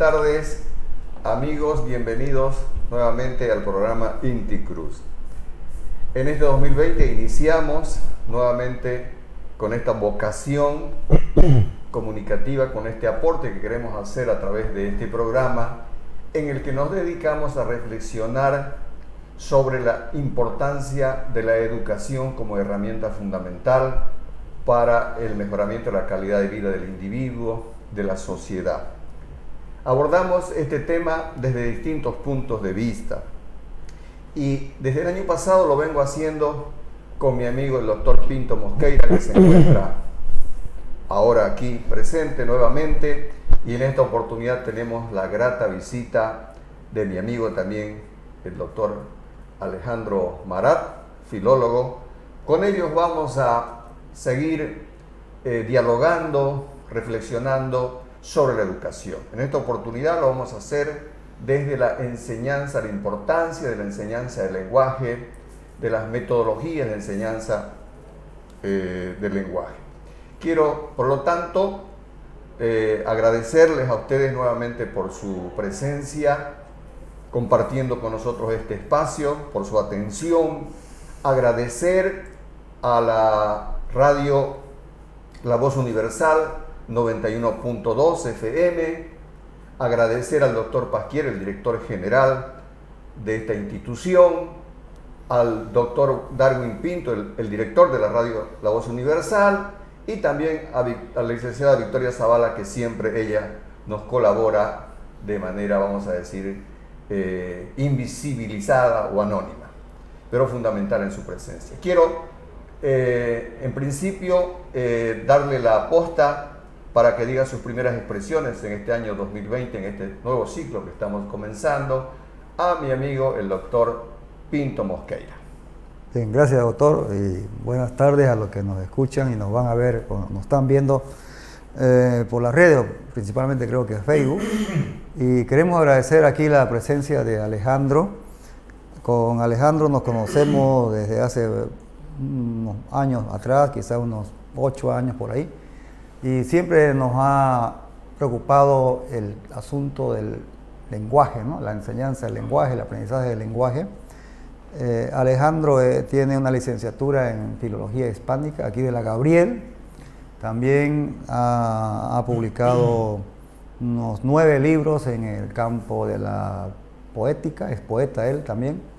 tardes, amigos, bienvenidos nuevamente al programa Inti Cruz. En este 2020 iniciamos nuevamente con esta vocación comunicativa, con este aporte que queremos hacer a través de este programa, en el que nos dedicamos a reflexionar sobre la importancia de la educación como herramienta fundamental para el mejoramiento de la calidad de vida del individuo, de la sociedad. Abordamos este tema desde distintos puntos de vista y desde el año pasado lo vengo haciendo con mi amigo el doctor Pinto Mosqueira, que se encuentra ahora aquí presente nuevamente, y en esta oportunidad tenemos la grata visita de mi amigo también, el doctor Alejandro Marat, filólogo. Con ellos vamos a seguir dialogando, reflexionando sobre la educación. En esta oportunidad lo vamos a hacer desde la enseñanza, la importancia de la enseñanza del lenguaje, de las metodologías de enseñanza del lenguaje. Quiero, por lo tanto, agradecerles a ustedes nuevamente por su presencia, compartiendo con nosotros este espacio, por su atención, agradecer a la radio La Voz Universal 91.2 FM, agradecer al doctor Pasquier, el director general de esta institución, al doctor Darwin Pinto, el director de la radio La Voz Universal, y también a la licenciada Victoria Zavala, que siempre ella nos colabora de manera, vamos a decir, invisibilizada o anónima, pero fundamental en su presencia. Quiero, en principio, darle la posta para que diga sus primeras expresiones en este año 2020, en este nuevo ciclo que estamos comenzando, a mi amigo el doctor Pinto Mosqueira. Bien, gracias doctor, y buenas tardes a los que nos escuchan y nos van a ver, o nos están viendo por las redes, principalmente creo que es Facebook. Y queremos agradecer aquí la presencia de Alejandro. Con Alejandro nos conocemos desde hace unos años atrás, quizás unos 8 años por ahí, y siempre nos ha preocupado el asunto del lenguaje, ¿no? La enseñanza del lenguaje, el aprendizaje del lenguaje. Alejandro tiene una licenciatura en Filología Hispánica aquí de la Gabriel. También ha publicado unos 9 libros en el campo de la poética, es poeta él también,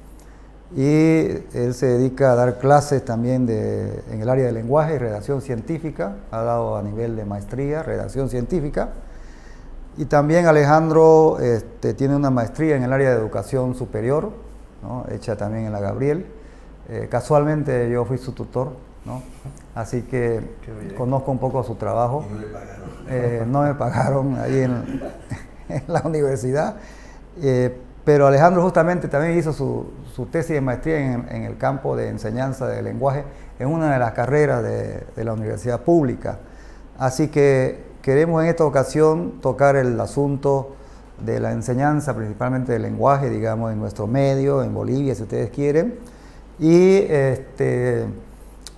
y él se dedica a dar clases también en el área de lenguaje y redacción científica, ha dado a nivel de maestría, redacción científica, y también Alejandro tiene una maestría en el área de educación superior, ¿no? Hecha también en la Gabriel. Casualmente yo fui su tutor, ¿no? Así que conozco un poco su trabajo. Y no le pagaron. No me pagaron ahí en la universidad, pero Alejandro justamente también hizo su tesis de maestría en el campo de enseñanza del lenguaje en una de las carreras de la universidad pública. Así que queremos en esta ocasión tocar el asunto de la enseñanza, principalmente del lenguaje, digamos, en nuestro medio, en Bolivia, si ustedes quieren, y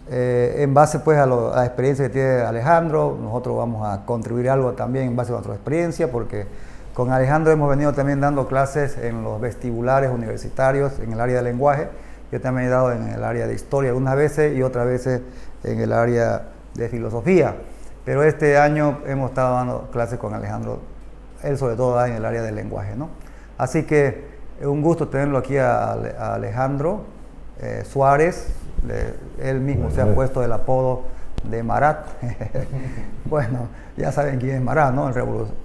en base pues a la experiencia que tiene Alejandro, nosotros vamos a contribuir algo también en base a nuestra experiencia, porque con Alejandro hemos venido también dando clases en los vestibulares universitarios en el área de lenguaje. Yo también he dado en el área de historia algunas veces y otras veces en el área de filosofía, pero este año hemos estado dando clases con Alejandro, él sobre todo da en el área del lenguaje, ¿no? Así que es un gusto tenerlo aquí a Alejandro Suárez. Él mismo se ha puesto el apodo de Marat. Bueno, ya saben quién es Marat, ¿no? El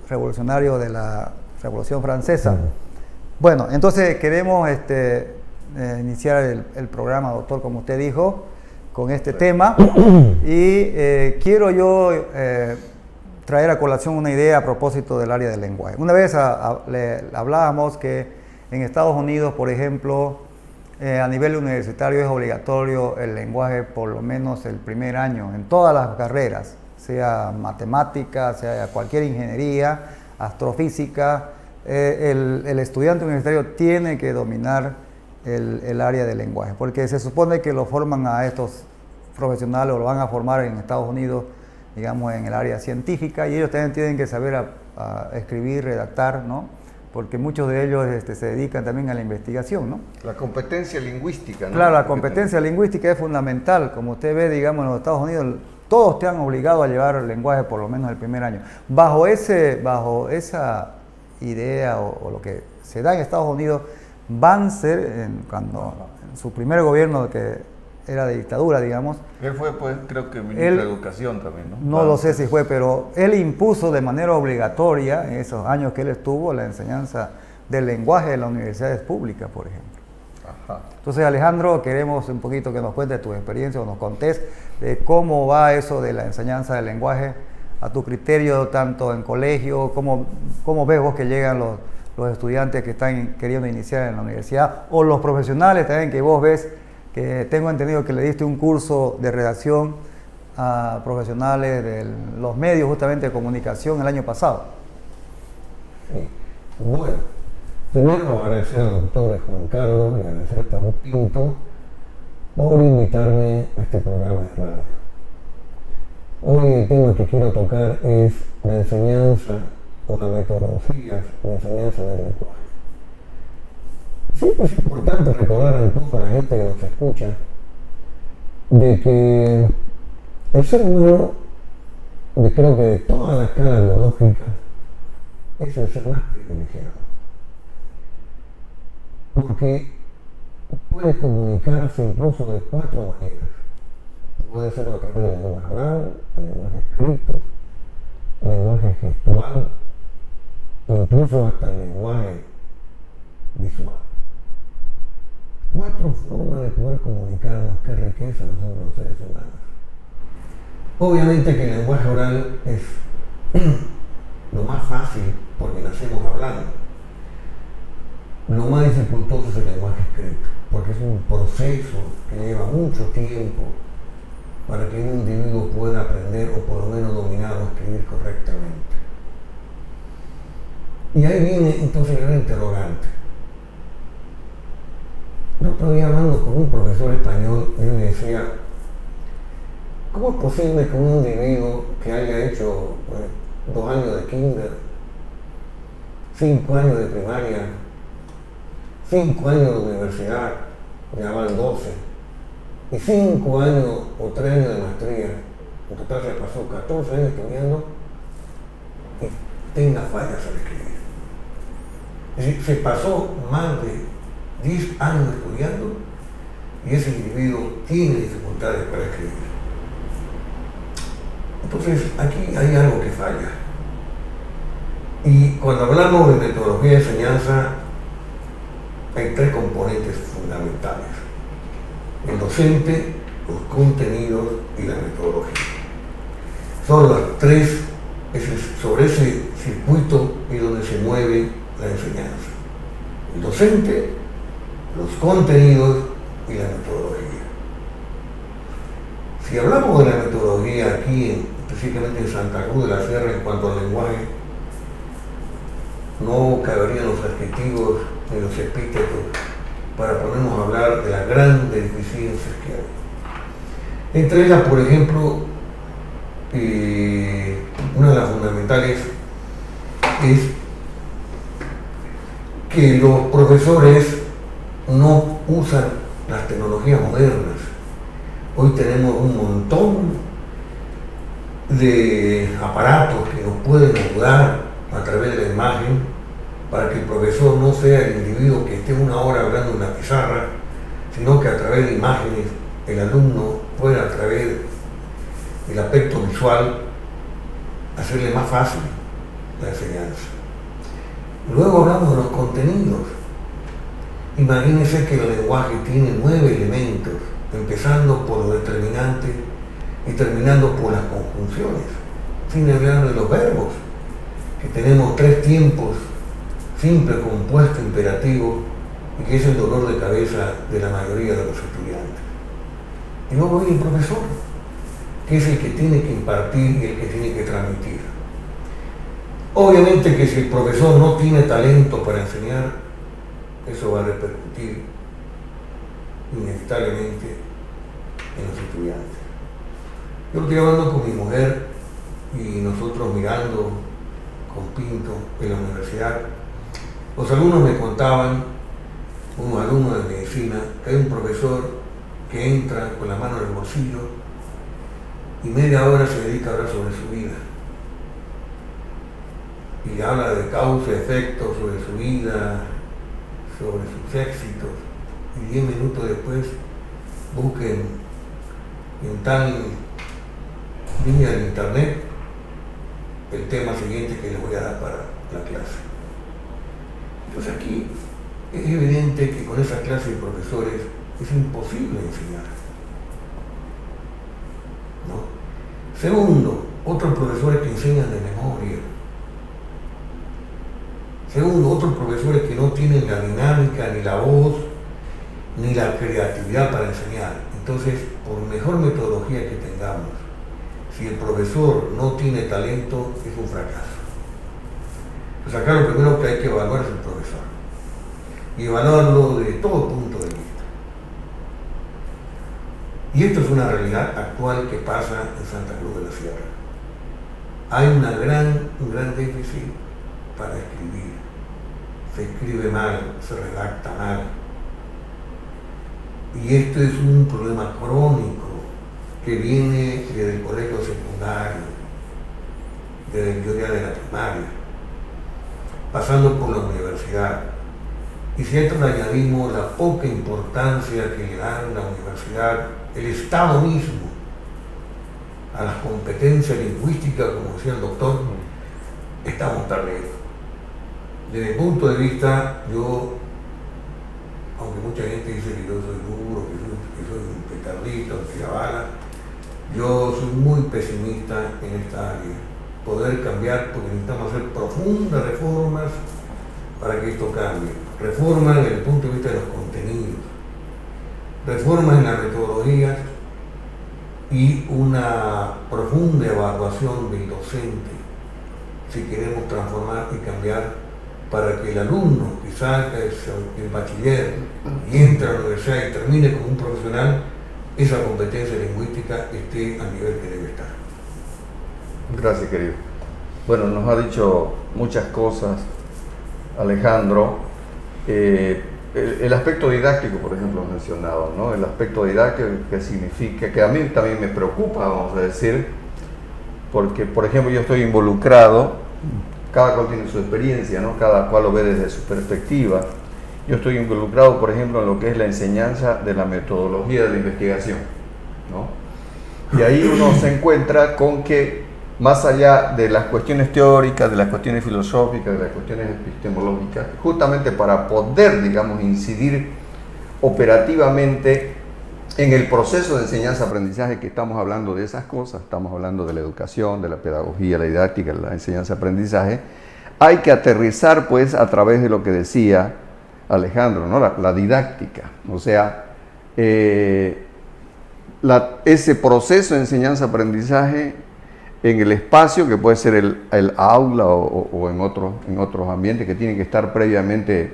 revolucionario de la Revolución Francesa. Bueno, entonces queremos iniciar el programa, doctor, como usted dijo, con este tema. Y quiero yo traer a colación una idea a propósito del área del lenguaje. Una vez hablábamos que en Estados Unidos, por ejemplo, a nivel universitario es obligatorio el lenguaje por lo menos el primer año, en todas las carreras, sea matemática, sea cualquier ingeniería, astrofísica, el estudiante universitario tiene que dominar el área del lenguaje, porque se supone que lo forman a estos profesionales o lo van a formar en Estados Unidos, digamos, en el área científica, y ellos también tienen que saber a escribir, redactar, ¿no? Porque muchos de ellos se dedican también a la investigación, ¿no? La competencia lingüística, ¿no? Claro, la competencia lingüística es fundamental. Como usted ve, digamos, en los Estados Unidos, todos te han obligado a llevar el lenguaje por lo menos el primer año. Bajo esa idea o lo que se da en Estados Unidos, Banzer, cuando en su primer gobierno que era de dictadura, digamos. Él fue, pues, creo que ministro de Educación también, ¿no? No lo sé si fue, pero él impuso de manera obligatoria, en esos años que él estuvo, la enseñanza del lenguaje en las universidades públicas, por ejemplo. Ajá. Entonces, Alejandro, queremos un poquito que nos cuentes tu experiencia o nos contés de cómo va eso de la enseñanza del lenguaje a tu criterio, tanto en colegio, cómo ves vos que llegan los estudiantes que están queriendo iniciar en la universidad, o los profesionales también que vos ves, que tengo entendido que le diste un curso de redacción a profesionales de los medios justamente de comunicación el año pasado. Sí. Bueno, primero agradecer al doctor Juan Carlos y agradecer a Tabo Pinto por invitarme a este programa de radio. Hoy el tema que quiero tocar es la enseñanza o las metodologías de enseñanza del lenguaje. Siempre es importante recordar un poco a la gente que nos escucha de que el ser humano, creo que de todas las escalas biológicas, es el ser más privilegiado. Porque puede comunicarse incluso de 4 maneras. Puede ser a través del lenguaje oral, el lenguaje escrito, el lenguaje gestual, incluso hasta el lenguaje visual. 4 formas de poder comunicarnos, qué riqueza nosotros los seres humanos. Obviamente que el lenguaje oral es lo más fácil porque nacemos hablando. Lo más dificultoso es el lenguaje escrito, porque es un proceso que lleva mucho tiempo para que un individuo pueda aprender o por lo menos dominar o escribir correctamente. Y ahí viene entonces el gran interrogante. El otro día hablando con un profesor español, él me decía, ¿cómo es posible que un individuo que haya hecho 2 años de kinder, 5 años de primaria, 5 años de universidad, ya van 12, y 5 años o 3 años de maestría, en total se pasó 14 años estudiando, y tenga fallas al escribir? Es decir, se pasó más de 10 años estudiando y ese individuo tiene dificultades para escribir. Entonces, aquí hay algo que falla. Y cuando hablamos de metodología de enseñanza, hay 3 componentes fundamentales: el docente, los contenidos y la metodología. Son las 3, sobre ese circuito y donde se mueve la enseñanza: el docente, los contenidos y la metodología. Si hablamos de la metodología aquí, específicamente en Santa Cruz de la Sierra, en cuanto al lenguaje, no caberían los adjetivos ni los epítetos para ponernos a hablar de las grandes deficiencias que hay. Entre ellas, por ejemplo, una de las fundamentales es que los profesores no usan las tecnologías modernas. Hoy tenemos un montón de aparatos que nos pueden ayudar a través de la imagen para que el profesor no sea el individuo que esté 1 hora hablando en la pizarra, sino que a través de imágenes el alumno pueda, a través del aspecto visual, hacerle más fácil la enseñanza. Luego hablamos de los contenidos. Imagínense que el lenguaje tiene 9 elementos, empezando por los determinantes y terminando por las conjunciones, sin hablar de los verbos, que tenemos 3 tiempos: simple, compuesto, imperativo, y que es el dolor de cabeza de la mayoría de los estudiantes. Y luego viene el profesor, que es el que tiene que impartir y el que tiene que transmitir. Obviamente que si el profesor no tiene talento para enseñar, eso va a repercutir inevitablemente en los estudiantes. Yo estoy hablando con mi mujer y nosotros mirando con Pinto en la universidad, los alumnos me contaban, unos alumnos de medicina, que hay un profesor que entra con la mano en el bolsillo y media hora se dedica a hablar sobre su vida. Y habla de causa, efecto, sobre su vida, sobre sus éxitos. Y 10 minutos después busquen en tal línea de internet el tema siguiente que les voy a dar para la clase. Entonces aquí es evidente que con esa clase de profesores es imposible enseñar, ¿no? Segundo, otros profesores que enseñan de memoria. Segundo, otros profesores que no tienen la dinámica, ni la voz, ni la creatividad para enseñar. Entonces, por mejor metodología que tengamos, si el profesor no tiene talento, es un fracaso. Pues acá lo primero que hay que evaluar es el profesor. Y evaluarlo de todo punto de vista. Y esto es una realidad actual que pasa en Santa Cruz de la Sierra. Hay un gran déficit para escribir. Se escribe mal, se redacta mal. Y esto es un problema crónico que viene desde el colegio secundario, desde el día de la primaria, pasando por la universidad. Y si a esto le añadimos la poca importancia que le dan la universidad, el Estado mismo, a las competencias lingüísticas, como decía el doctor, estamos perdidos. Desde mi punto de vista, yo, aunque mucha gente dice que yo soy duro, que soy un petardito, un tirabala, yo soy muy pesimista en esta área. Poder cambiar, porque necesitamos hacer profundas reformas para que esto cambie. Reformas desde el punto de vista de los contenidos, reformas en la metodología y una profunda evaluación del docente si queremos transformar y cambiar para que el alumno que salga del bachiller y entre a la universidad y termine como un profesional, esa competencia lingüística esté al nivel que debe estar. Gracias, querido. Bueno, nos ha dicho muchas cosas Alejandro. El aspecto didáctico, por ejemplo, mencionado, ¿no? El aspecto didáctico que significa, que a mí también me preocupa, vamos a decir, porque, por ejemplo, yo estoy involucrado, cada cual tiene su experiencia, ¿no? Cada cual lo ve desde su perspectiva. Yo estoy involucrado, por ejemplo, en lo que es la enseñanza de la metodología de la investigación, ¿no? Y ahí uno se encuentra con que, más allá de las cuestiones teóricas, de las cuestiones filosóficas, de las cuestiones epistemológicas, justamente para poder, digamos, incidir operativamente en el proceso de enseñanza-aprendizaje, que estamos hablando de esas cosas, estamos hablando de la educación, de la pedagogía, la didáctica, la enseñanza-aprendizaje, hay que aterrizar, pues, a través de lo que decía Alejandro, ¿no? La didáctica, o sea, ese proceso de enseñanza-aprendizaje en el espacio, que puede ser el aula o en otros ambientes que tienen que estar previamente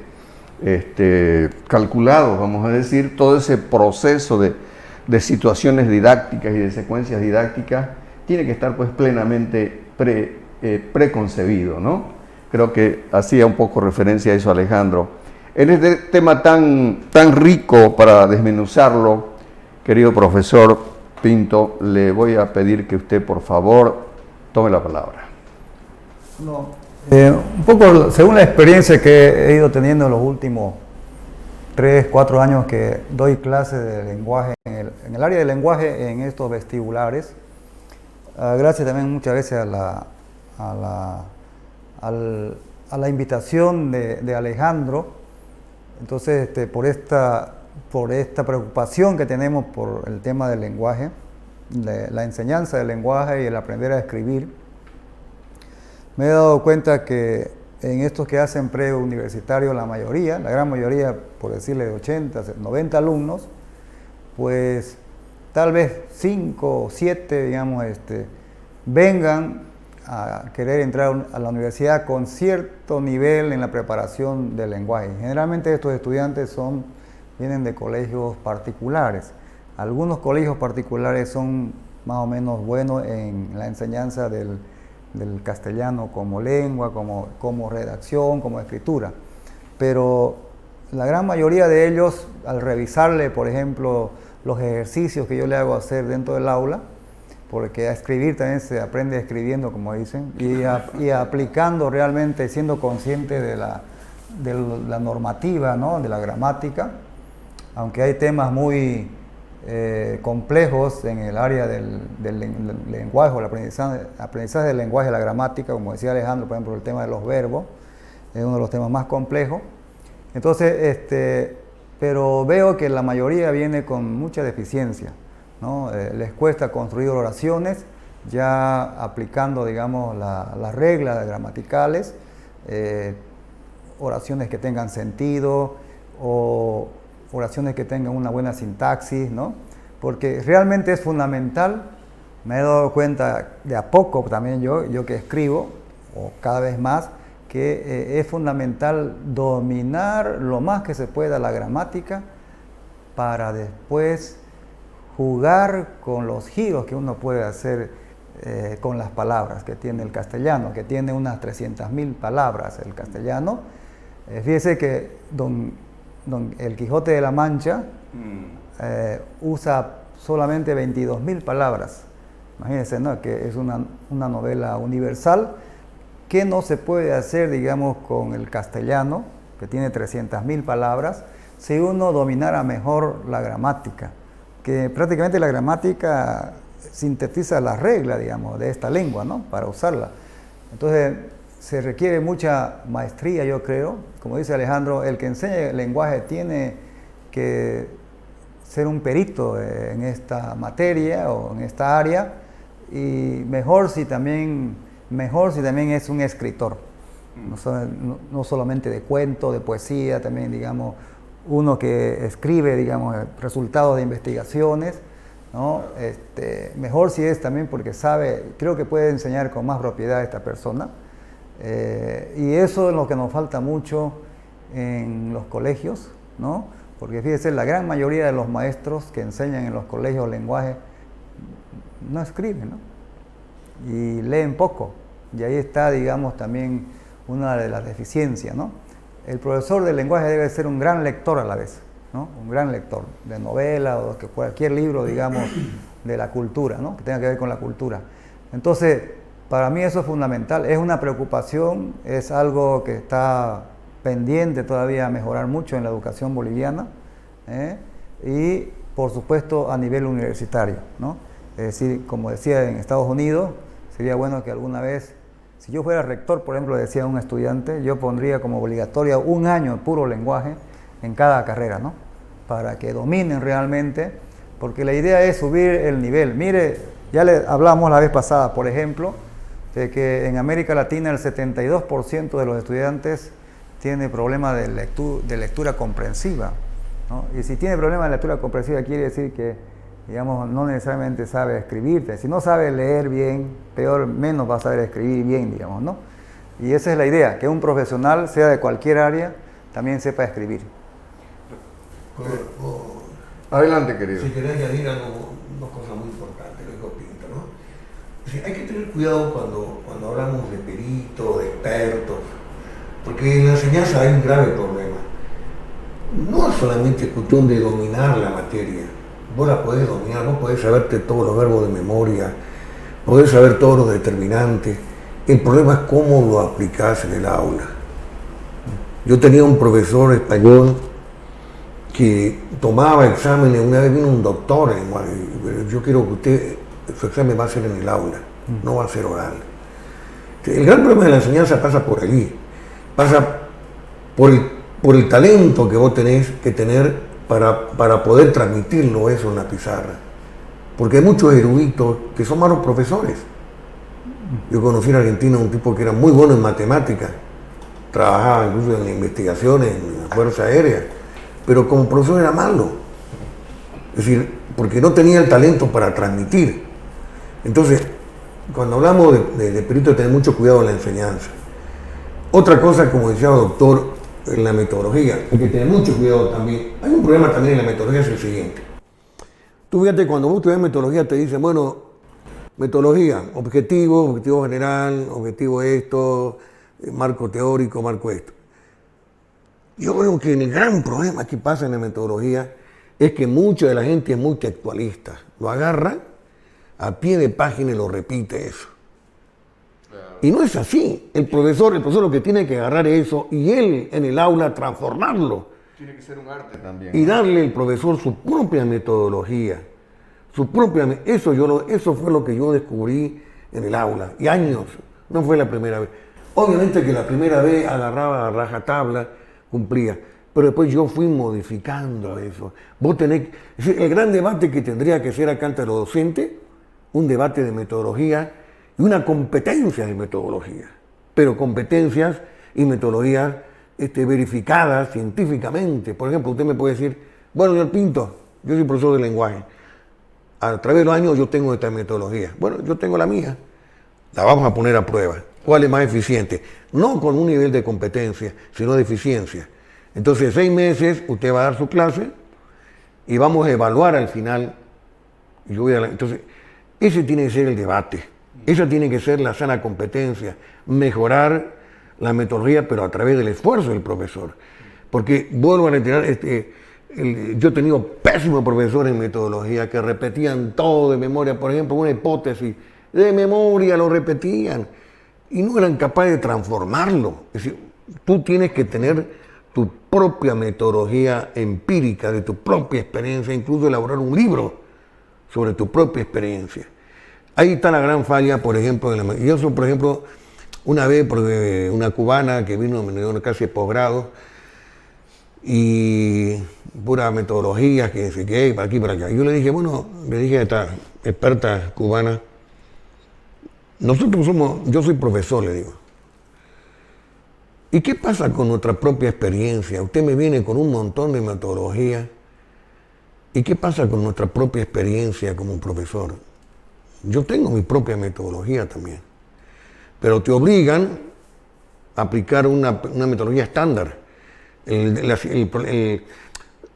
calculados, vamos a decir, todo ese proceso de situaciones didácticas y de secuencias didácticas tiene que estar pues plenamente preconcebido, ¿no? Creo que hacía un poco referencia a eso Alejandro. En este tema tan rico para desmenuzarlo, querido profesor Pinto, le voy a pedir que usted, por favor, tome la palabra. No, un poco según la experiencia que he ido teniendo en los últimos 3, 4 años que doy clases de lenguaje en el área de lenguaje en estos vestibulares, gracias también muchas veces a la invitación de Alejandro. Entonces, por esta preocupación que tenemos por el tema del lenguaje, la enseñanza del lenguaje y el aprender a escribir, me he dado cuenta que en estos que hacen preuniversitario, la gran mayoría, por decirle de 80, 90 alumnos, pues tal vez 5 o 7, digamos, vengan a querer entrar a la universidad con cierto nivel en la preparación del lenguaje. Generalmente estos estudiantes vienen de colegios particulares. Algunos colegios particulares son más o menos buenos en la enseñanza del del castellano como lengua, como redacción, como escritura. Pero la gran mayoría de ellos, al revisarle, por ejemplo, los ejercicios que yo le hago hacer dentro del aula, porque a escribir también se aprende escribiendo, como dicen, y aplicando realmente, siendo consciente de la normativa, ¿no? De la gramática, aunque hay temas muy complejos en el área del lenguaje o el aprendizaje del lenguaje, la gramática, como decía Alejandro, por ejemplo, el tema de los verbos, es uno de los temas más complejos. Entonces, pero veo que la mayoría viene con mucha deficiencia, ¿no? Les cuesta construir oraciones, ya aplicando, digamos, las reglas gramaticales, oraciones que tengan sentido o oraciones que tengan una buena sintaxis, ¿no? Porque realmente es fundamental, me he dado cuenta de a poco también yo que escribo, o cada vez más, que es fundamental dominar lo más que se pueda la gramática para después jugar con los giros que uno puede hacer con las palabras que tiene el castellano, que tiene unas 300.000 palabras el castellano. Fíjese que el Quijote de la Mancha usa solamente 22.000 palabras. Imagínense, ¿no? Que es una novela universal que no se puede hacer, digamos, con el castellano, que tiene 300.000 palabras, si uno dominara mejor la gramática, que prácticamente la gramática sintetiza las reglas, digamos, de esta lengua, ¿no? Para usarla. Entonces, se requiere mucha maestría, yo creo. Como dice Alejandro, el que enseña el lenguaje tiene que ser un perito en esta materia o en esta área, y mejor si también es un escritor, no solamente de cuento, de poesía, también, digamos, uno que escribe, digamos, resultados de investigaciones, ¿no? Mejor si es también porque sabe, creo que puede enseñar con más propiedad a esta persona. Y eso es lo que nos falta mucho en los colegios, ¿no? Porque fíjese, la gran mayoría de los maestros que enseñan en los colegios lenguaje no escriben, ¿no? Y leen poco, y ahí está, digamos, también una de las deficiencias, ¿no? El profesor de lenguaje debe ser un gran lector a la vez, ¿no? Un gran lector de novela o que cualquier libro, digamos, de la cultura, ¿no? Que tenga que ver con la cultura. Entonces, para mí eso es fundamental, es una preocupación, es algo que está pendiente todavía a mejorar mucho en la educación boliviana, y por supuesto a nivel universitario, ¿no? Es decir, como decía, en Estados Unidos sería bueno que alguna vez, si yo fuera rector, por ejemplo, decía un estudiante, yo pondría como obligatoria 1 año de puro lenguaje en cada carrera, ¿no? Para que dominen realmente, porque la idea es subir el nivel. Mire, ya le hablamos la vez pasada, por ejemplo, de que en América Latina el 72% de los estudiantes tiene problemas de lectura comprensiva, ¿no? Y si tiene problemas de lectura comprensiva quiere decir que, digamos, no necesariamente sabe escribir. Si no sabe leer bien, menos va a saber escribir bien, digamos, ¿no? Y esa es la idea, que un profesional, sea de cualquier área, también sepa escribir. Adelante, querido. Si quería añadir una cosa muy importante, lo dijo Pinto, ¿no? Es decir, hay que tener cuidado cuando hablamos de peritos, de expertos, porque en la enseñanza hay un grave problema. No es solamente cuestión de dominar la materia. Vos la podés dominar, vos podés saberte todos los verbos de memoria, podés saber todos los determinantes. El problema es cómo lo aplicás en el aula. Yo tenía un profesor español que tomaba exámenes, una vez vino un doctor, yo quiero que usted, su examen va a ser en el aula, no va a ser oral. El gran problema de la enseñanza pasa por allí, pasa por el talento que vos tenés que tener para poder transmitirlo eso en la pizarra. Porque hay muchos eruditos que son malos profesores. Yo conocí en Argentina un tipo que era muy bueno en matemáticas, trabajaba incluso en investigaciones en la Fuerza Aérea, pero como profesor era malo. Es decir, porque no tenía el talento para transmitir. Entonces, cuando hablamos de perito, hay que tener mucho cuidado en la enseñanza. Otra cosa, como decía el doctor, en la metodología, hay que tener mucho cuidado también. Hay un problema también en la metodología, es el siguiente. Tú fíjate, cuando vos estudias metodología te dicen, bueno, Metodología, objetivo general, objetivo esto, marco teórico, marco esto. Yo veo que el gran problema que pasa en la metodología es que mucha de la gente es muy textualista. Lo agarra a pie de página y lo repite eso. Y no es así. El profesor lo que tiene que agarrar es eso y él en el aula transformarlo. Tiene que ser un arte también. Y darle al profesor su propia metodología. Eso fue lo que yo descubrí en el aula. Y años. No fue la primera vez. Obviamente que la primera vez agarraba a rajatabla, cumplía. Pero después yo fui modificando eso. El gran debate que tendría que ser acá entre los docentes, un debate de metodología y una competencia de metodología. Pero competencias y metodologías verificadas científicamente. Por ejemplo, usted me puede decir, bueno, señor Pinto, yo soy profesor de lenguaje. A través de los años yo tengo esta metodología. Bueno, yo tengo la mía. La vamos a poner a prueba. ¿Cuál es más eficiente? No con un nivel de competencia, sino de eficiencia. Entonces, 6 meses usted va a dar su clase y vamos a evaluar al final. Entonces, ese tiene que ser el debate. Esa tiene que ser la sana competencia. Mejorar la metodología, pero a través del esfuerzo del profesor. Porque, vuelvo a reiterar, yo he tenido pésimos profesores en metodología que repetían todo de memoria. Por ejemplo, una hipótesis de memoria lo repetían y no eran capaces de transformarlo. Es decir, tú tienes que tener tu propia metodología empírica, de tu propia experiencia, incluso elaborar un libro sobre tu propia experiencia. Ahí está la gran falla, por ejemplo, yo, por ejemplo, una vez, porque una cubana que vino, me dio una clase de posgrado, y pura metodología, que se quede para aquí, para allá. Yo le dije a esta experta cubana, yo soy profesor, le digo. ¿Y qué pasa con nuestra propia experiencia? Usted me viene con un montón de metodología. ¿Y qué pasa con nuestra propia experiencia como profesor? Yo tengo mi propia metodología también. Pero te obligan a aplicar una metodología estándar.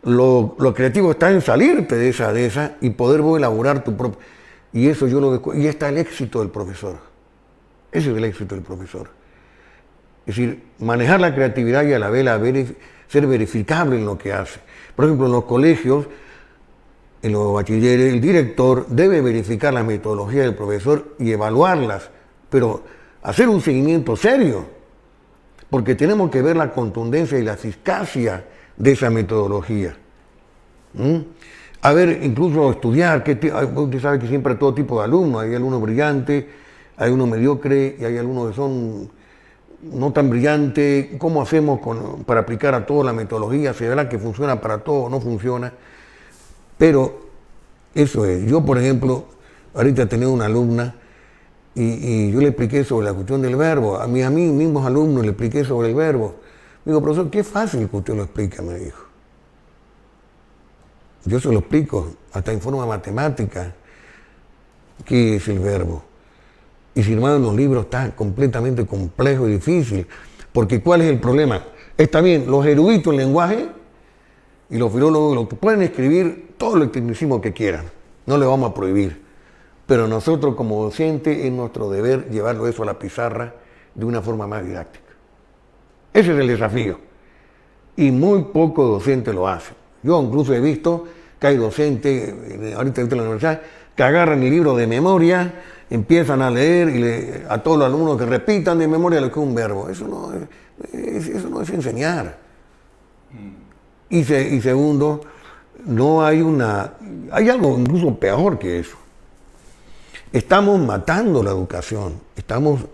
Lo creativo está en salirte de esa y poder vos elaborar tu propio. Y eso y está el éxito del profesor. Ese es el éxito del profesor. Es decir, manejar la creatividad y a la vez ser verificable en lo que hace. Por ejemplo, en los colegios, en los bachilleres, el director debe verificar la metodología del profesor y evaluarlas, pero hacer un seguimiento serio, porque tenemos que ver la contundencia y la eficacia de esa metodología. A ver, incluso estudiar, usted sabe que siempre hay todo tipo de alumnos, hay alumnos brillantes, hay unos mediocres y hay algunos que son no tan brillantes. ¿Cómo hacemos para aplicar a todos la metodología? ¿Se verá que funciona para todos o no funciona? Pero eso es. Yo, por ejemplo, ahorita tenía una alumna y yo le expliqué sobre la cuestión del verbo. A mí mismos alumnos le expliqué sobre el verbo. Me digo, profesor, qué fácil que usted lo explica, me dijo. Yo se lo explico, hasta en forma matemática, qué es el verbo. Y sin embargo en los libros está completamente complejo y difícil. Porque ¿cuál es el problema? Está bien, los eruditos en lenguaje y los filólogos pueden escribir todo el tecnicismo que quieran. No le vamos a prohibir. Pero nosotros como docentes es nuestro deber llevarlo eso a la pizarra de una forma más didáctica. Ese es el desafío. Y muy pocos docentes lo hacen. Yo incluso he visto que hay docentes, ahorita en la universidad, que agarran el libro de memoria, empiezan a leer y a todos los alumnos que repitan de memoria lo que es un verbo. Eso no es enseñar. Y segundo, hay algo incluso peor que eso. Estamos matando la educación, estamos,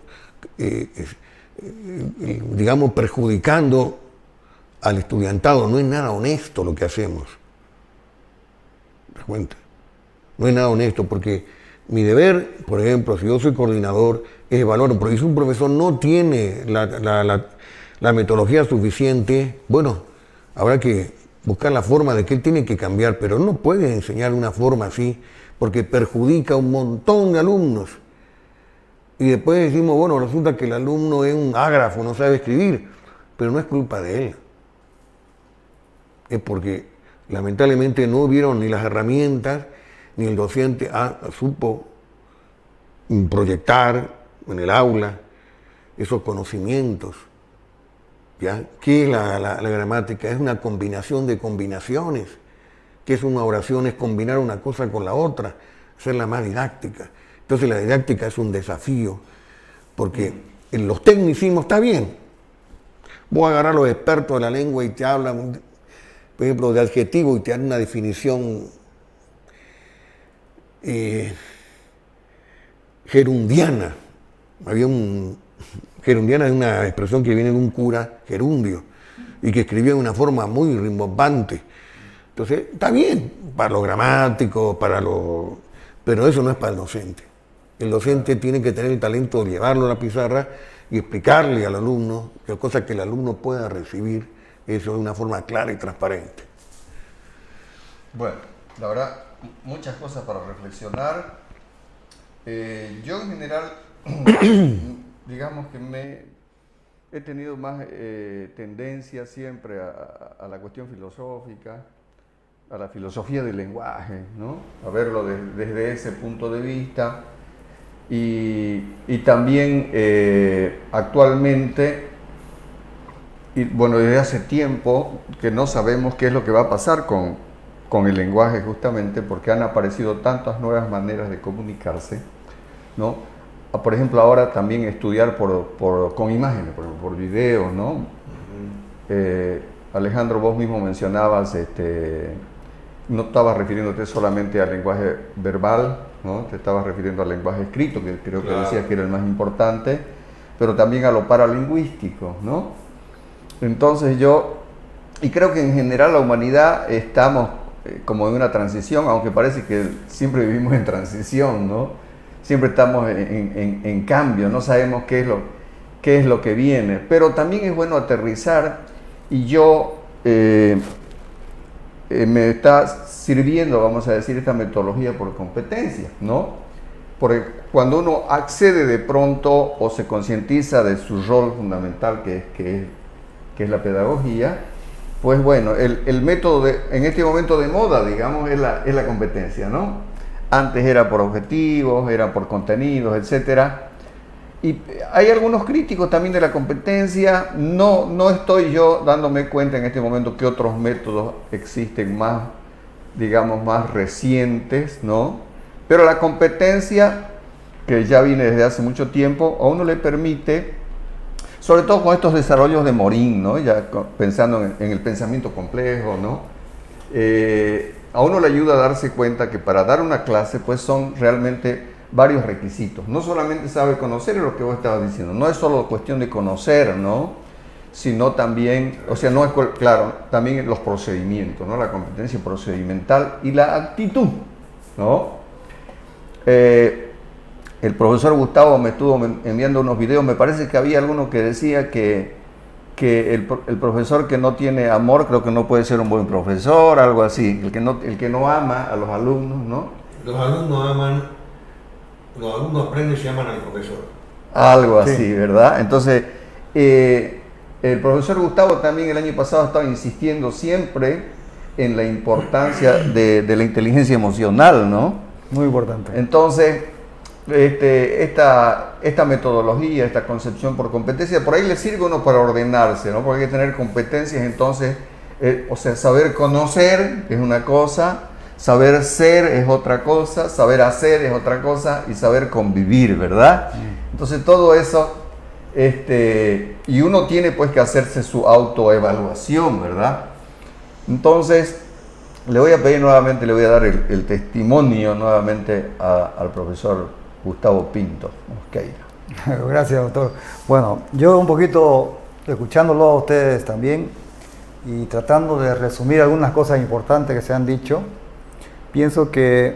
digamos, perjudicando al estudiantado. No es nada honesto lo que hacemos. ¿Te das cuenta? No es nada honesto porque mi deber, por ejemplo, si yo soy coordinador, es evaluar, porque si un profesor no tiene la metodología suficiente, bueno, habrá que buscar la forma de que él tiene que cambiar, pero no puede enseñar de una forma así, porque perjudica a un montón de alumnos. Y después decimos, bueno, resulta que el alumno es un ágrafo, no sabe escribir, pero no es culpa de él. Es porque lamentablemente no hubieron ni las herramientas, ni el docente supo proyectar en el aula esos conocimientos. ¿Ya? ¿Qué es la gramática? Es una combinación de combinaciones. ¿Qué es una oración? Es combinar una cosa con la otra, hacerla más didáctica. Entonces la didáctica es un desafío, porque en los tecnicismos está bien. Vos agarrar a los expertos de la lengua y te hablan, por ejemplo, de adjetivo y te dan una definición gerundiana. Gerundiana es una expresión que viene de un cura gerundio y que escribía de una forma muy rimbombante. Entonces, está bien para los gramáticos, pero eso no es para el docente. El docente tiene que tener el talento de llevarlo a la pizarra y explicarle al alumno, cosa que el alumno pueda recibir eso de una forma clara y transparente. Bueno, la verdad, muchas cosas para reflexionar. Yo en general, digamos que he tenido más tendencia siempre a la cuestión filosófica, a la filosofía del lenguaje, ¿no? A verlo desde ese punto de vista. Y también actualmente, y bueno, desde hace tiempo que no sabemos qué es lo que va a pasar con el lenguaje, justamente porque han aparecido tantas nuevas maneras de comunicarse, ¿no? Por ejemplo, ahora también estudiar con imágenes, por videos, ¿no? Alejandro, vos mismo mencionabas, no estabas refiriéndote solamente al lenguaje verbal, ¿no? Te estabas refiriendo al lenguaje escrito, que creo que decías que era el más importante, pero también a lo paralingüístico, ¿no? Entonces y creo que en general la humanidad estamos como en una transición, aunque parece que siempre vivimos en transición, ¿no? Siempre estamos en cambio, no sabemos qué es lo que viene, pero también es bueno aterrizar y me está sirviendo, vamos a decir, esta metodología por competencia, ¿no? Porque cuando uno accede de pronto o se concientiza de su rol fundamental que es la pedagogía, pues bueno, el método en este momento de moda, digamos, es la competencia, ¿no? Antes era por objetivos, era por contenidos, etcétera. Y hay algunos críticos también de la competencia. No estoy yo dándome cuenta en este momento que otros métodos existen más, digamos, más recientes, ¿no? Pero la competencia, que ya viene desde hace mucho tiempo, a uno le permite, sobre todo con estos desarrollos de Morin, ¿no? Ya pensando en el pensamiento complejo, ¿no? A uno le ayuda a darse cuenta que para dar una clase, pues son realmente varios requisitos. No solamente sabe conocer lo que vos estabas diciendo, no es solo cuestión de conocer, ¿no? Sino también, o sea, no es claro, también los procedimientos, ¿no? La competencia procedimental y la actitud, ¿no? El profesor Gustavo me estuvo enviando unos videos, me parece que había alguno que decía que el profesor que no tiene amor creo que no puede ser un buen profesor, algo así, el que no ama a los alumnos, ¿no? Los alumnos aprenden y se aman al profesor. Algo así, sí. ¿Verdad? Entonces, el profesor Gustavo también el año pasado estaba insistiendo siempre en la importancia de la inteligencia emocional, ¿no? Muy importante. Entonces, esta metodología, esta concepción por competencia, por ahí le sirve a uno para ordenarse, ¿no? Porque hay que tener competencias, entonces, o sea, saber conocer es una cosa, saber ser es otra cosa, saber hacer es otra cosa y saber convivir, ¿verdad? Entonces todo eso, y uno tiene pues que hacerse su autoevaluación, ¿verdad? Entonces, le voy a pedir nuevamente, le voy a dar el testimonio nuevamente al profesor Gustavo Pinto Mosqueira. Gracias, doctor. Bueno, yo un poquito escuchándolo a ustedes también y tratando de resumir algunas cosas importantes que se han dicho, pienso que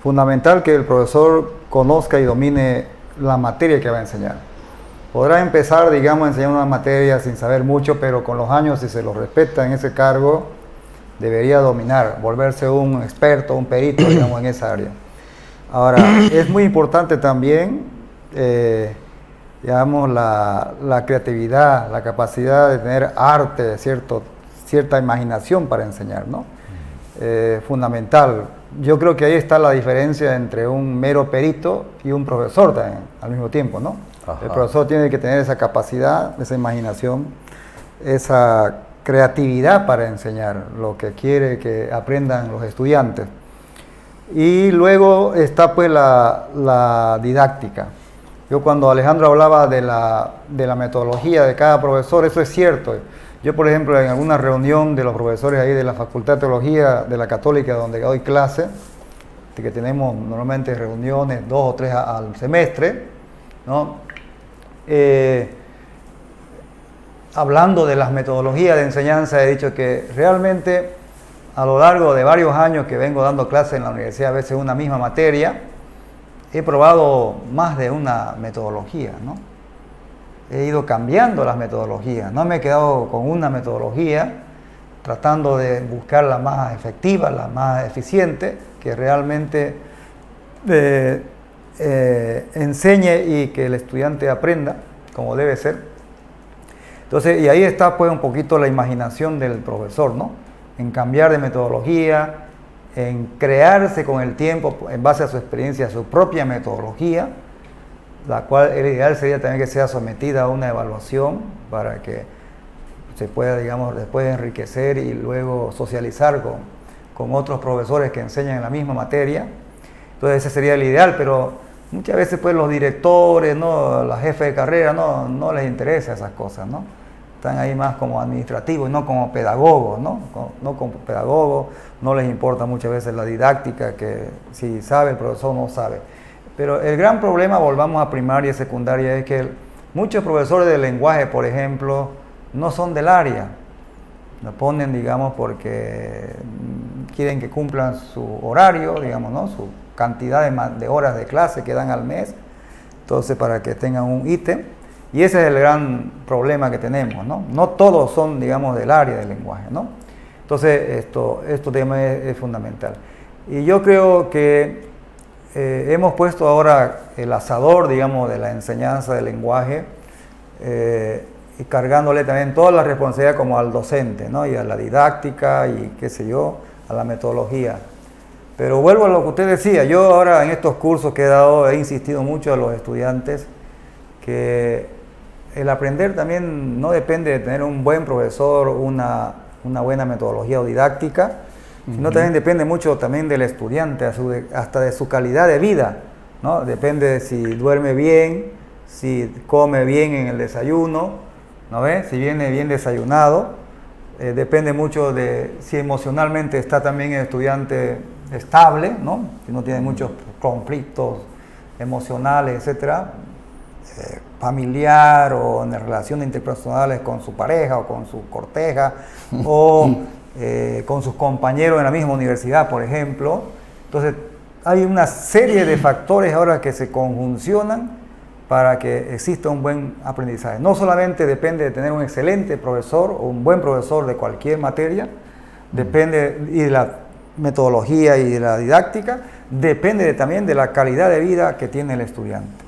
fundamental que el profesor conozca y domine la materia que va a enseñar. Podrá empezar, digamos, a enseñar una materia sin saber mucho, pero con los años, si se lo respeta en ese cargo, debería dominar, volverse un experto, un perito, digamos, en esa área. Ahora, es muy importante también, digamos, la creatividad, la capacidad de tener arte, cierta imaginación para enseñar, ¿no? Fundamental. yo creo que ahí está la diferencia entre un mero perito y un profesor también, al mismo tiempo, ¿no? Ajá. El profesor tiene que tener esa capacidad, esa imaginación, esa creatividad para enseñar lo que quiere que aprendan los estudiantes. Y luego está pues la didáctica. Yo cuando Alejandro hablaba de la metodología de cada profesor, eso es cierto. Yo, por ejemplo, en alguna reunión de los profesores ahí de la Facultad de Teología de la Católica, donde doy clase, que tenemos normalmente reuniones 2 o 3 al semestre, ¿no? Hablando de las metodologías de enseñanza, he dicho que realmente a lo largo de varios años que vengo dando clases en la universidad, a veces una misma materia, he probado más de una metodología, ¿no? He ido cambiando las metodologías, no me he quedado con una metodología, tratando de buscar la más efectiva, la más eficiente, que realmente enseñe y que el estudiante aprenda como debe ser. Entonces, y ahí está pues un poquito la imaginación del profesor, ¿no? En cambiar de metodología, en crearse con el tiempo, en base a su experiencia, su propia metodología, la cual el ideal sería también que sea sometida a una evaluación para que se pueda, digamos, después enriquecer y luego socializar con otros profesores que enseñan en la misma materia. Entonces ese sería el ideal, pero muchas veces pues los directores, ¿no? Los jefes de carrera no les interesa esas cosas, ¿no? Están ahí más como administrativos, no como pedagogos, ¿no? No como pedagogos, no les importa muchas veces la didáctica, que si sabe el profesor no sabe. Pero el gran problema, volvamos a primaria y secundaria, es que muchos profesores de lenguaje, por ejemplo, no son del área. Lo ponen, digamos, porque quieren que cumplan su horario, digamos, ¿no? Su cantidad de horas de clase que dan al mes, entonces para que tengan un ítem. Y ese es el gran problema que tenemos, ¿no? No todos son, digamos, del área del lenguaje, ¿no? Entonces, esto también es fundamental. Y yo creo que hemos puesto ahora el asador, digamos, de la enseñanza del lenguaje, y cargándole también toda la responsabilidad como al docente, ¿no? Y a la didáctica y qué sé yo, a la metodología. Pero vuelvo a lo que usted decía, yo ahora en estos cursos que he dado he insistido mucho a los estudiantes que el aprender también no depende de tener un buen profesor, una buena metodología o didáctica, sino también depende mucho también del estudiante, hasta de su calidad de vida, ¿no? Depende de si duerme bien, si come bien en el desayuno, ¿no ves? Si viene bien desayunado, depende mucho de si emocionalmente está también el estudiante estable, ¿no? Si no tiene muchos conflictos emocionales, etcétera, familiar o en relaciones interpersonales con su pareja o con su corteja o con sus compañeros en la misma universidad, por ejemplo. Entonces, hay una serie de factores ahora que se conjuncionan para que exista un buen aprendizaje. No solamente depende de tener un excelente profesor o un buen profesor de cualquier materia, depende y de la metodología y de la didáctica, depende también de la calidad de vida que tiene el estudiante,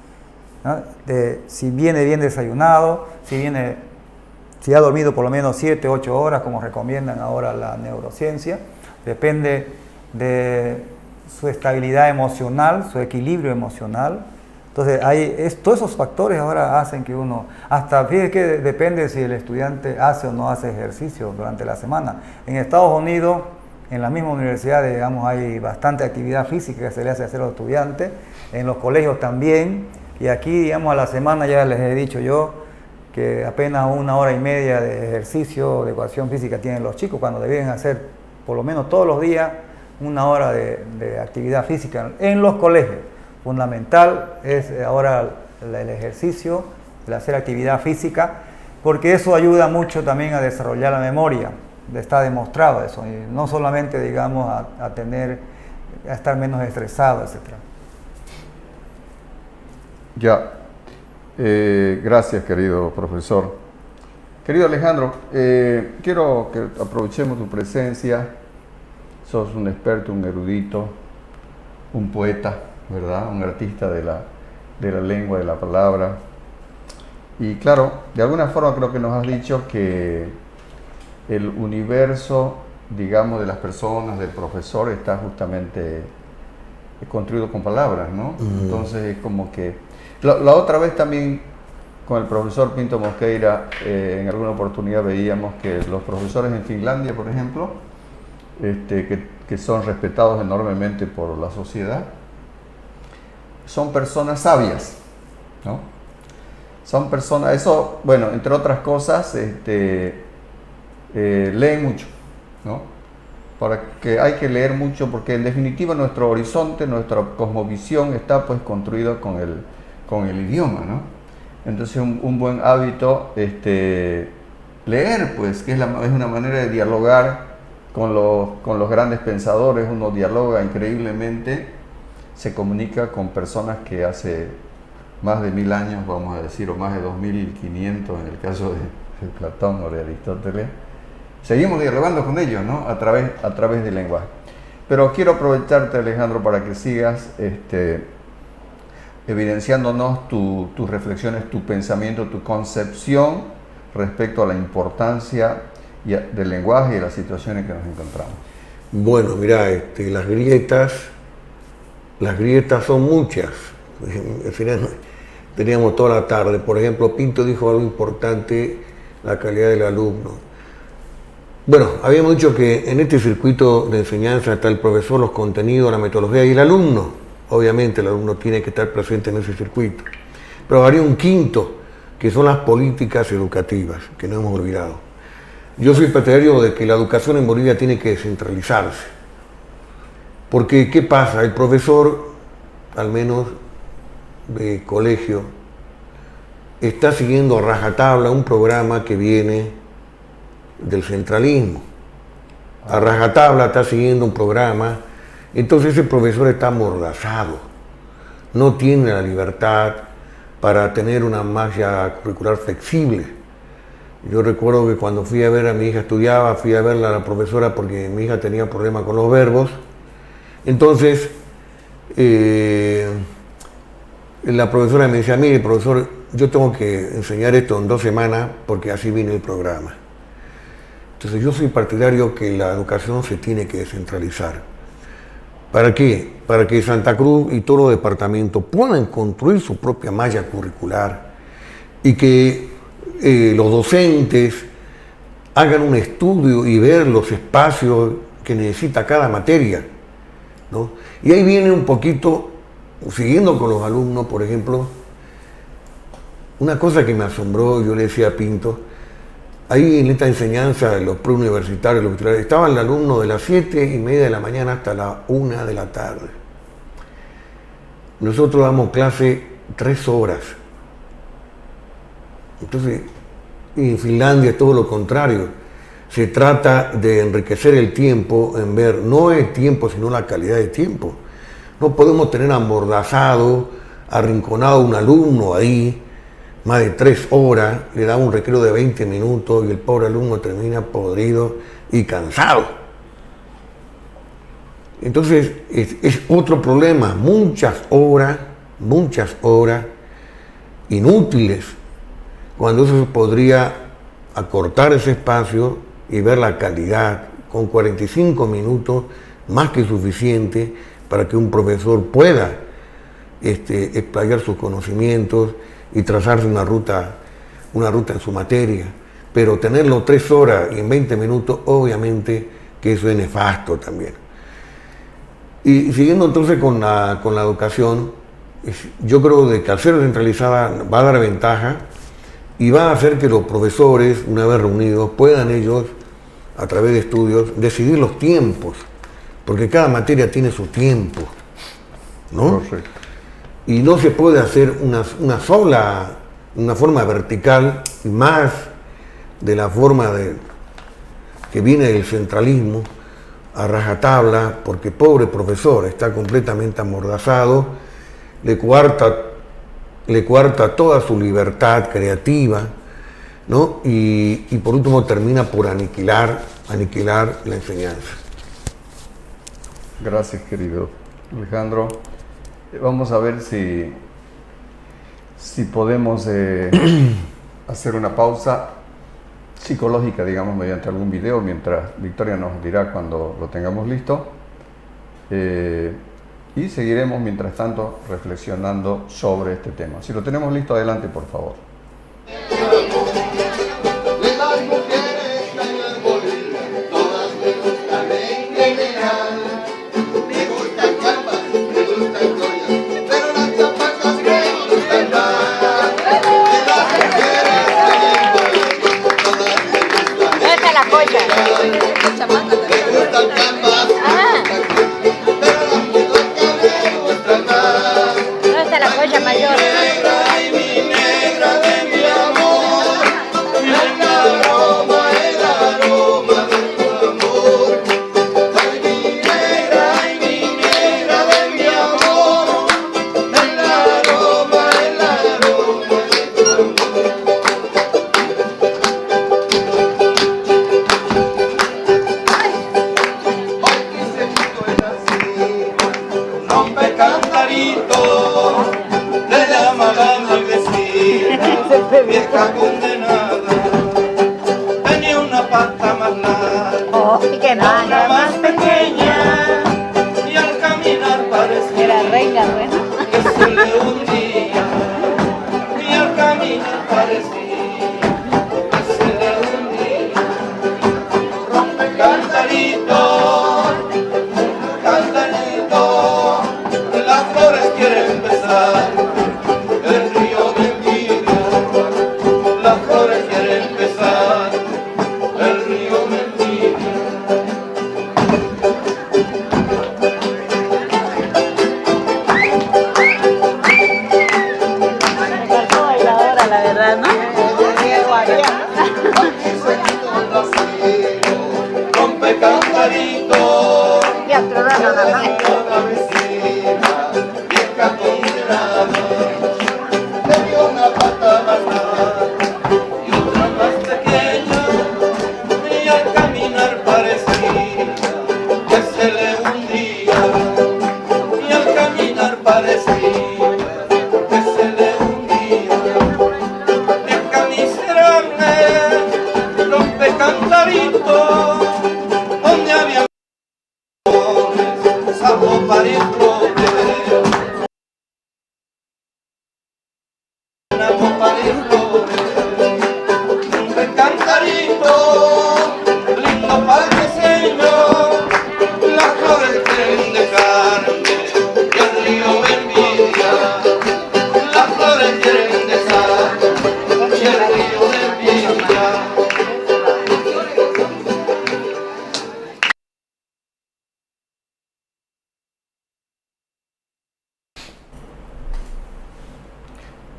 ¿no? De si viene bien desayunado, si ha dormido por lo menos 7, 8 horas, como recomiendan ahora la neurociencia, depende de su estabilidad emocional, su equilibrio emocional. Entonces, todos esos factores ahora hacen que uno, hasta fíjese que depende si el estudiante hace o no hace ejercicio durante la semana. En Estados Unidos, en la misma universidad, digamos, hay bastante actividad física que se le hace hacer a los estudiantes, en los colegios también, y aquí, digamos, a la semana ya les he dicho yo que apenas 1 hora y media de ejercicio, de educación física tienen los chicos, cuando deben hacer por lo menos todos los días 1 hora de actividad física en los colegios. Fundamental es ahora el ejercicio, el hacer actividad física, porque eso ayuda mucho también a desarrollar la memoria, está demostrado eso, y no solamente, digamos, a estar menos estresado, etc. Ya, gracias, querido profesor. Querido Alejandro, quiero que aprovechemos tu presencia. Sos un experto, un erudito, un poeta, ¿verdad? Un artista de la lengua, de la palabra. Y claro, de alguna forma creo que nos has dicho que el universo digamos, de las personas, del profesor, está justamente construido con palabras, ¿no? Entonces es como que... La otra vez también con el profesor Pinto Mosqueira, en alguna oportunidad veíamos que los profesores en Finlandia, por ejemplo, que son respetados enormemente por la sociedad, son personas sabias, ¿no? Son personas, eso, bueno, entre otras cosas, leen mucho, ¿no? Porque hay que leer mucho, porque en definitiva nuestro horizonte, nuestra cosmovisión está pues construida con el idioma, ¿no? Entonces un buen hábito, leer, pues, que es una manera de dialogar con los grandes pensadores. Uno dialoga increíblemente, se comunica con personas que hace más de 1000 años, vamos a decir, o más de 2500 en el caso de Platón o de Aristóteles. Seguimos dialogando con ellos, ¿no? A través del lenguaje. Pero quiero aprovecharte, Alejandro, para que sigas evidenciándonos tus reflexiones, tu pensamiento, tu concepción respecto a la importancia del lenguaje y de las situaciones en que nos encontramos. Bueno, mira, las grietas son muchas. Al final teníamos toda la tarde. Por ejemplo, Pinto dijo algo importante, la calidad del alumno. Bueno, habíamos dicho que en este circuito de enseñanza está el profesor, los contenidos, la metodología y el alumno. Obviamente el alumno tiene que estar presente en ese circuito. Pero habría un quinto, que son las políticas educativas, que no hemos olvidado. Yo soy partidario de que la educación en Bolivia tiene que descentralizarse. Porque, ¿qué pasa? El profesor, al menos de colegio, está siguiendo a rajatabla un programa que viene del centralismo. A rajatabla está siguiendo un programa. Entonces ese profesor está amordazado, no tiene la libertad para tener una malla curricular flexible. Yo recuerdo que cuando fui a ver a mi hija estudiaba, fui a verla a la profesora porque mi hija tenía problemas con los verbos. Entonces la profesora me decía, mire profesor, yo tengo que enseñar esto en 2 semanas porque así viene el programa. Entonces yo soy partidario que la educación se tiene que descentralizar. ¿Para qué? Para que Santa Cruz y todos los departamentos puedan construir su propia malla curricular y que los docentes hagan un estudio y ver los espacios que necesita cada materia, ¿no? Y ahí viene un poquito, siguiendo con los alumnos, por ejemplo, una cosa que me asombró, yo le decía a Pinto, ahí en esta enseñanza de los preuniversitarios, los titulares, estaba el alumno de las 7:30 de la mañana hasta las 1 de la tarde. Nosotros damos clase 3 horas. Entonces, en Finlandia es todo lo contrario. Se trata de enriquecer el tiempo en ver, no el tiempo, sino la calidad de tiempo. No podemos tener amordazado, arrinconado a un alumno ahí, más de 3 horas, le da un recreo de 20 minutos y el pobre alumno termina podrido y cansado. Entonces es otro problema, muchas horas inútiles, cuando eso se podría acortar ese espacio y ver la calidad, con 45 minutos más que suficiente para que un profesor pueda explayar sus conocimientos y trazarse una ruta en su materia. Pero tenerlo 3 horas y en 20 minutos, obviamente que eso es nefasto también. Y siguiendo entonces con la educación, yo creo de que al ser descentralizada va a dar ventaja y va a hacer que los profesores, una vez reunidos, puedan ellos, a través de estudios, decidir los tiempos, porque cada materia tiene su tiempo, ¿no? Correcto. Y no se puede hacer una forma vertical, más de la forma que viene del centralismo, a rajatabla, porque pobre profesor está completamente amordazado, le coarta toda su libertad creativa, ¿no? Y por último termina por aniquilar la enseñanza. Gracias, querido Alejandro. Vamos a ver si podemos hacer una pausa. psicológica, digamos, mediante algún video, mientras Victoria nos dirá cuando lo tengamos listo. Y seguiremos, mientras tanto, reflexionando sobre este tema. Si lo tenemos listo, adelante, por favor.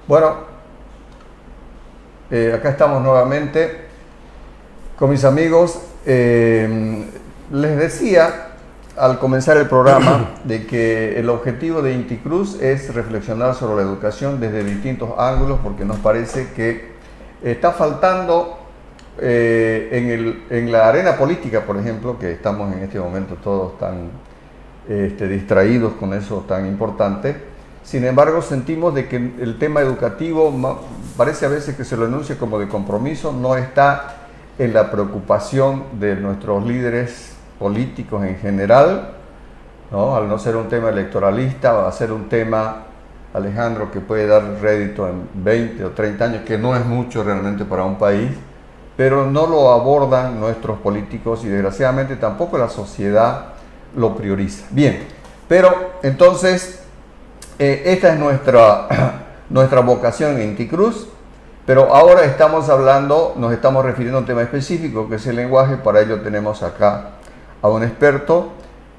Bueno, acá estamos nuevamente con mis amigos. Les decía al comenzar el programa de que el objetivo de INTICRUZ es reflexionar sobre la educación desde distintos ángulos, porque nos parece que está faltando en la arena política, por ejemplo, que estamos en este momento todos tan distraídos con eso tan importante. Sin embargo, sentimos de que el tema educativo parece a veces que se lo enuncia como de compromiso, no está en la preocupación de nuestros líderes políticos en general, ¿no? Al no ser un tema electoralista, va a ser un tema, Alejandro, que puede dar rédito en 20 o 30 años, que no es mucho realmente para un país, pero no lo abordan nuestros políticos y desgraciadamente tampoco la sociedad lo prioriza. Bien, pero entonces esta es nuestra vocación en INTICRUZ, pero ahora nos estamos refiriendo a un tema específico que es el lenguaje. Para ello tenemos acá a un experto,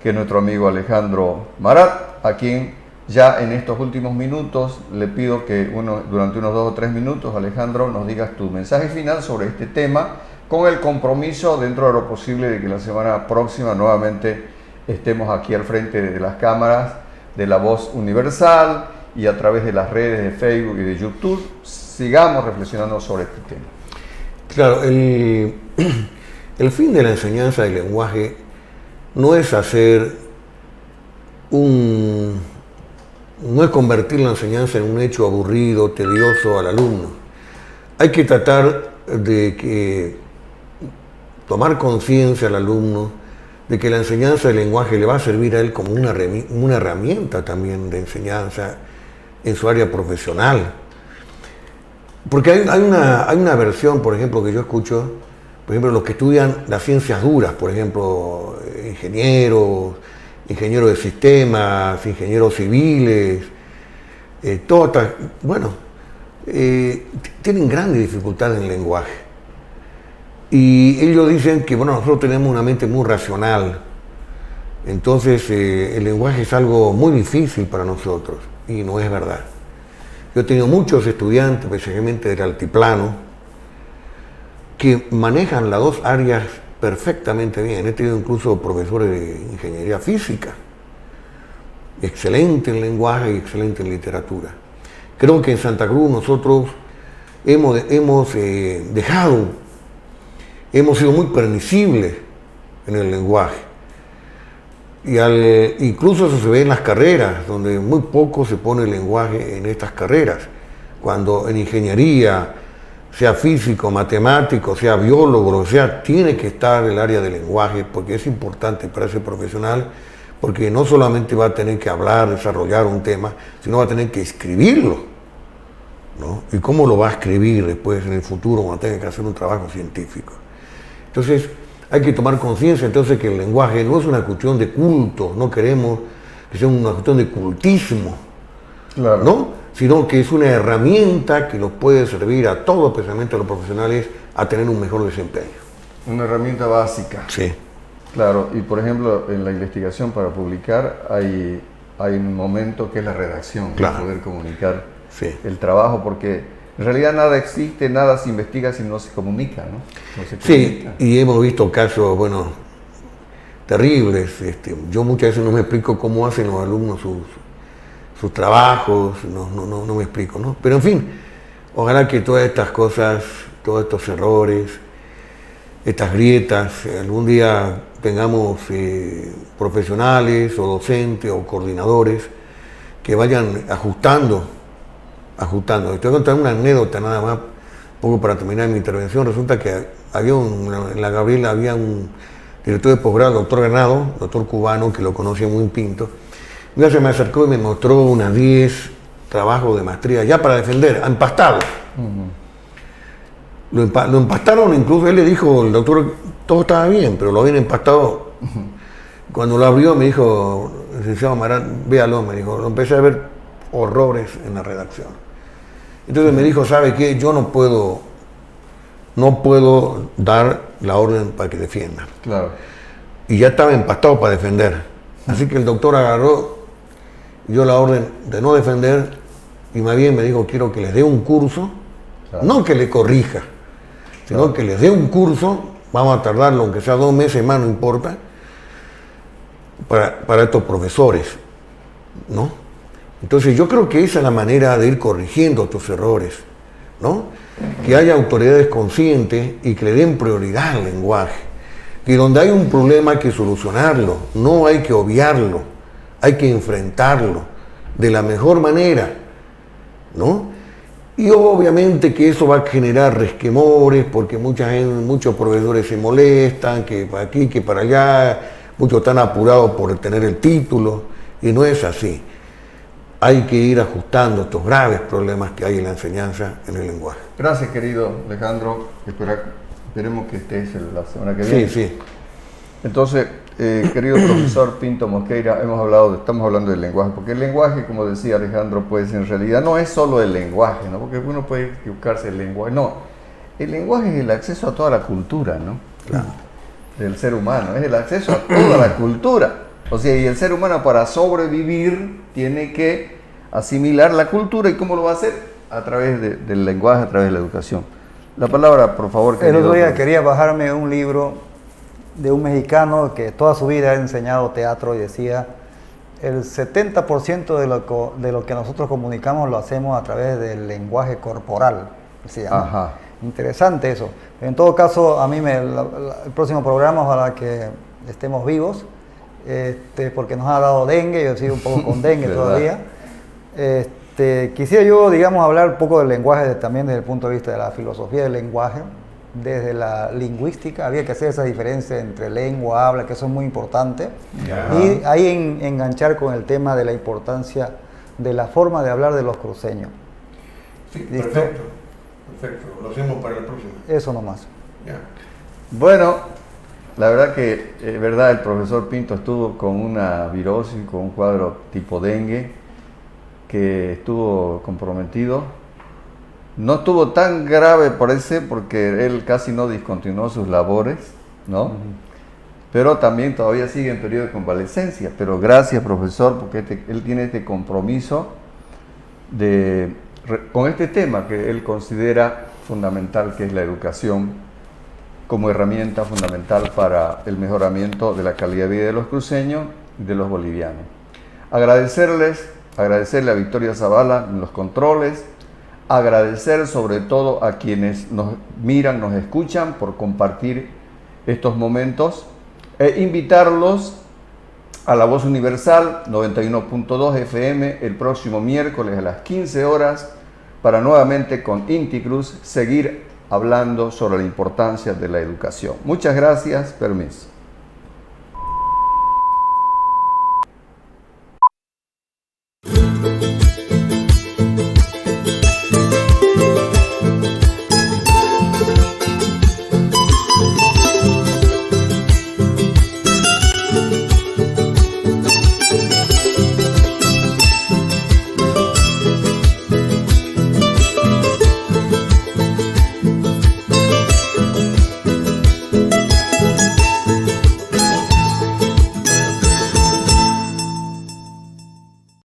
que es nuestro amigo Alejandro Marat, a quien ya en estos últimos minutos le pido que durante unos 2 o 3 minutos, Alejandro, nos digas tu mensaje final sobre este tema, con el compromiso, dentro de lo posible, de que la semana próxima nuevamente estemos aquí al frente de las cámaras de La Voz Universal y a través de las redes de Facebook y de YouTube sigamos reflexionando sobre este tema. Claro, el fin de la enseñanza del lenguaje no es no es convertir la enseñanza en un hecho aburrido, tedioso al alumno. Hay que tratar de que tomar conciencia al alumno de que la enseñanza del lenguaje le va a servir a él como una herramienta también de enseñanza en su área profesional. Porque hay una versión, por ejemplo, que yo escucho, por ejemplo, los que estudian las ciencias duras, por ejemplo, ingenieros de sistemas, ingenieros civiles, tienen grandes dificultades en el lenguaje. Y ellos dicen que, bueno, nosotros tenemos una mente muy racional, entonces el lenguaje es algo muy difícil para nosotros, y no es verdad. Yo he tenido muchos estudiantes, especialmente del altiplano, que manejan las dos áreas perfectamente bien. He tenido incluso profesores de ingeniería física, excelente en lenguaje y excelente en literatura. Creo que en Santa Cruz nosotros hemos sido muy permisibles en el lenguaje. Incluso eso se ve en las carreras, donde muy poco se pone el lenguaje en estas carreras. Cuando en ingeniería, sea físico, matemático, sea biólogo, o sea, tiene que estar el área del lenguaje, porque es importante para ese profesional, porque no solamente va a tener que hablar, desarrollar un tema, sino va a tener que escribirlo, ¿no? ¿Y cómo lo va a escribir después en el futuro cuando tenga que hacer un trabajo científico? Entonces, hay que tomar conciencia entonces que el lenguaje no es una cuestión de culto, no queremos que sea una cuestión de cultismo, claro, ¿no? Sino que es una herramienta que nos puede servir a todos, especialmente a los profesionales, a tener un mejor desempeño. Una herramienta básica. Sí. Claro, y por ejemplo, en la investigación para publicar hay un momento que es la redacción, claro, poder comunicar sí, el trabajo, porque en realidad nada existe, nada se investiga si no se comunica, ¿no? No se sí, comunica. y hemos visto casos, bueno, terribles. Yo muchas veces no me explico cómo hacen los alumnos sus trabajos, no me explico, ¿no? Pero en fin, ojalá que todas estas cosas, todos estos errores, estas grietas, algún día tengamos profesionales o docentes o coordinadores que vayan ajustando. Estoy contando una anécdota nada más, un poco para terminar mi intervención. Resulta que en la Gabriela había un director de posgrado, doctor Granado, doctor cubano, que lo conocía muy pinto. Un día se me acercó y me mostró unas 10 trabajos de maestría ya para defender, empastados. Lo empastaron, incluso él le dijo, el doctor, todo estaba bien, pero lo habían empastado. Cuando lo abrió me dijo, licenciado Marán, véalo, me dijo, lo empecé a ver horrores en la redacción. Entonces me dijo, ¿sabe qué? Yo no puedo dar la orden para que defienda. Claro. Y ya estaba empastado para defender. Así que el doctor agarró, dio la orden de no defender y más bien me dijo, quiero que les dé un curso, claro, no que le corrija, sino claro, que les dé un curso, vamos a tardarlo aunque sea 2 meses más, no importa, para estos profesores, ¿no? Entonces yo creo que esa es la manera de ir corrigiendo estos errores, ¿no? Que haya autoridades conscientes y que le den prioridad al lenguaje. Que donde hay un problema hay que solucionarlo, no hay que obviarlo, hay que enfrentarlo de la mejor manera, ¿no? Y obviamente que eso va a generar resquemores porque muchos profesores se molestan, que para aquí, que para allá, muchos están apurados por tener el título y no es así. Hay que ir ajustando estos graves problemas que hay en la enseñanza en el lenguaje. Gracias, querido Alejandro. Esperemos que estés la semana que viene. Sí, sí. Entonces, querido profesor Pinto Mosqueira, estamos hablando del lenguaje, porque el lenguaje, como decía Alejandro, pues en realidad no es solo el lenguaje, ¿no? Porque uno puede equivocarse del lenguaje. No, el lenguaje es el acceso a toda la cultura, ¿no? Claro. Del ser humano, es el acceso a toda la cultura. O sea, y el ser humano para sobrevivir tiene que asimilar la cultura. ¿Y cómo lo va a hacer? A través del lenguaje, a través de la educación. La palabra, por favor. El otro día quería bajarme un libro de un mexicano que toda su vida ha enseñado teatro y decía, el 70% de lo que nosotros comunicamos lo hacemos a través del lenguaje corporal. Se llama. Ajá. Interesante eso. En todo caso, a mí el próximo programa, ojalá que estemos vivos, porque nos ha dado dengue, yo he sido un poco con dengue todavía. Quisiera yo, digamos, hablar un poco del lenguaje también desde el punto de vista de la filosofía del lenguaje, desde la lingüística, había que hacer esa diferencia entre lengua, habla, que eso es muy importante, y ahí enganchar con el tema de la importancia de la forma de hablar de los cruceños. Sí, ¿Listo? perfecto, perfecto. Lo hacemos para la próxima. Eso nomás. Ya. Bueno, la verdad que el profesor Pinto estuvo con una virosis, con un cuadro tipo dengue, que estuvo comprometido. No estuvo tan grave, parece, porque él casi no discontinuó sus labores, ¿no? Pero también todavía sigue en periodo de convalecencia. Pero gracias, profesor, porque él tiene este compromiso con este tema que él considera fundamental, que es la educación, como herramienta fundamental para el mejoramiento de la calidad de vida de los cruceños y de los bolivianos. Agradecerle a Victoria Zavala en los controles, agradecer sobre todo a quienes nos miran, nos escuchan por compartir estos momentos e invitarlos a La Voz Universal 91.2 FM el próximo miércoles a las 15 horas para nuevamente con Inti Cruz seguir hablando sobre la importancia de la educación. Muchas gracias, permiso.